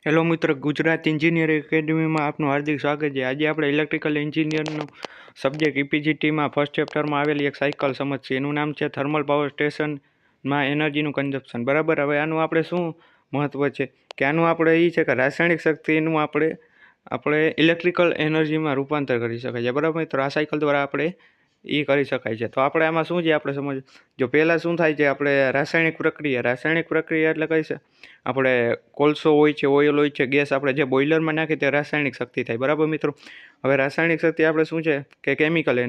Hello મિત્રો, Gujarat engineering એકેડમીમાં આપનું હાર્દિક સ્વાગત છે. આજે આપણે ઇલેક્ટ્રિકલ એન્જિનિયરનો સબ્જેક્ટ ઈપીજીટીમાં ફર્સ્ટ ચેપ્ટરમાં આવેલી એક સાયકલ સમજશે. એનું નામ છે થર્મલ પાવર સ્ટેશનમાં એનર્જીનું કન્ઝપ્શન. બરાબર. હવે આનું આપણે શું મહત્ત્વ છે કે આનું આપણે એ છે કે રાસાયણિક શક્તિનું આપણે ઇલેક્ટ્રિકલ એનર્જીમાં રૂપાંતર કરી શકાય છે. બરાબર મિત્રો, આ સાયકલ દ્વારા આપણે એ કરી શકાય છે. તો આપણે આમાં શું છે આપણે સમજ જો પહેલાં શું થાય છે, આપણે રાસાયણિક પ્રક્રિયા એટલે કઈ છે, આપણે કોલસો હોય છે, ઓઇલ હોય છે, ગેસ આપણે જે બોઇલરમાં નાખીએ તે રાસાયણિક શક્તિ થાય. બરાબર મિત્રો. હવે રાસાયણિક શક્તિ આપણે શું છે કે કેમિકલ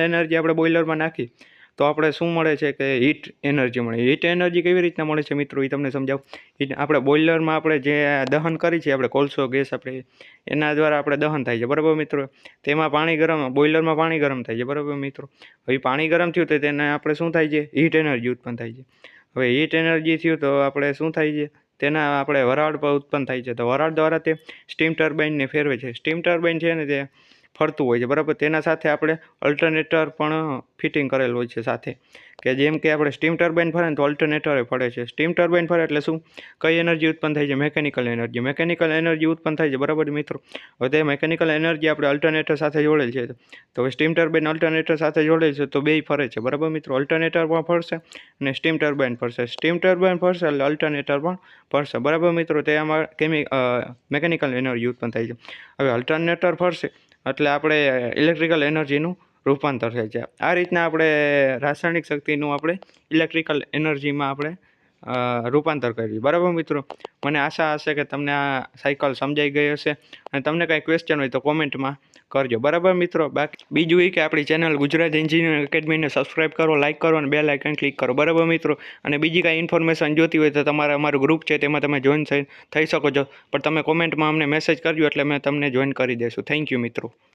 એનર્જી આપણે બોઇલરમાં નાખી તો આપણે શું મળે છે કે હીટ એનર્જી મળે. હીટ એનર્જી કેવી રીતના મળે છે મિત્રો એ તમને સમજાવું. આપણે બોઇલરમાં આપણે જે દહન કરી છે, આપણે કોલસો ગેસ આપણે એના દ્વારા આપણે દહન થાય છે. બરાબર મિત્રો. તેમાં બોઇલરમાં પાણી ગરમ થાય છે. બરાબર મિત્રો. હવે પાણી ગરમ થયું તો તેને આપણે શું થાય છે, હીટ એનર્જી ઉત્પન્ન થાય છે. હવે હીટ એનર્જી થયું તો આપણે શું થાય છે, તેના આપણે વરાળ પર ઉત્પન્ન થાય છે. તો વરાળ દ્વારા તે સ્ટીમ ટર્બાઇનને ફેરવે છે. સ્ટીમ ટર્બાઇન છે ને તે ફરતું હોય છે. બરાબર. તેના સાથે આપણે અલ્ટરનેટર પણ ફિટિંગ કરેલું હોય છે સાથે, કે જેમ કે આપણે સ્ટીમ ટર્બાઇન ફરે ને તો અલ્ટરનેટર ફરે છે. સ્ટીમ ટર્બાઇન ફરે એટલે શું, કઈ એનર્જી ઉત્પન્ન થાય છે, મેકેનિકલ એનર્જી ઉત્પન્ન થાય છે. બરાબર મિત્રો. હવે તે મેકેનિકલ એનર્જી આપણે અલ્ટરનેટર સાથે જોડેલ છે. તો હવે સ્ટીમ ટર્બાઇન અલ્ટરનેટર સાથે જોડેલ છે તો બેય ફરે છે. બરાબર મિત્રો. અલ્ટરનેટર પણ ફરશે અને સ્ટીમ ટર્બાઇન ફરશે. સ્ટીમ ટર્બાઇન ફરશે એટલે અલ્ટરનેટર પણ ફરશે. બરાબર મિત્રો. તે આમાં મેકેનિકલ એનર્જી ઉત્પન્ન થાય છે. હવે અલ્ટરનેટર ફરશે એટલે આપણે ઇલેક્ટ્રિકલ એનર્જીનું રૂપાંતર થાય છે. આ રીતના આપણે રાસાયણિક શક્તિનું આપણે ઇલેક્ટ્રિકલ એનર્જીમાં આપણે રૂપાંતર કરીએ. બરાબર મિત્રો. મને આશા હશે કે તમને આ સાયકલ સમજાઈ ગઈ હશે, અને તમને કાંઈ ક્વેશ્ચન હોય તો કોમેન્ટમાં કરજો. બરાબર મિત્રો. બાકી બીજું એ કે આપણી ચેનલ ગુજરાત એન્જિનિયરિંગ એકેડમીને સબસ્ક્રાઈબ કરો, લાઇક કરો અને બેલ આઇકન ક્લિક કરો. બરાબર મિત્રો. અને બીજી કાંઈ ઇન્ફોર્મેશન જોતી હોય તો તમારે અમારું ગ્રુપ છે તેમાં તમે જોઈન થઈ શકો છો, પણ તમે કોમેન્ટમાં અમને મેસેજ કરજો એટલે અમે તમને જોઈન કરી દઈશું. થેન્ક યુ મિત્રો.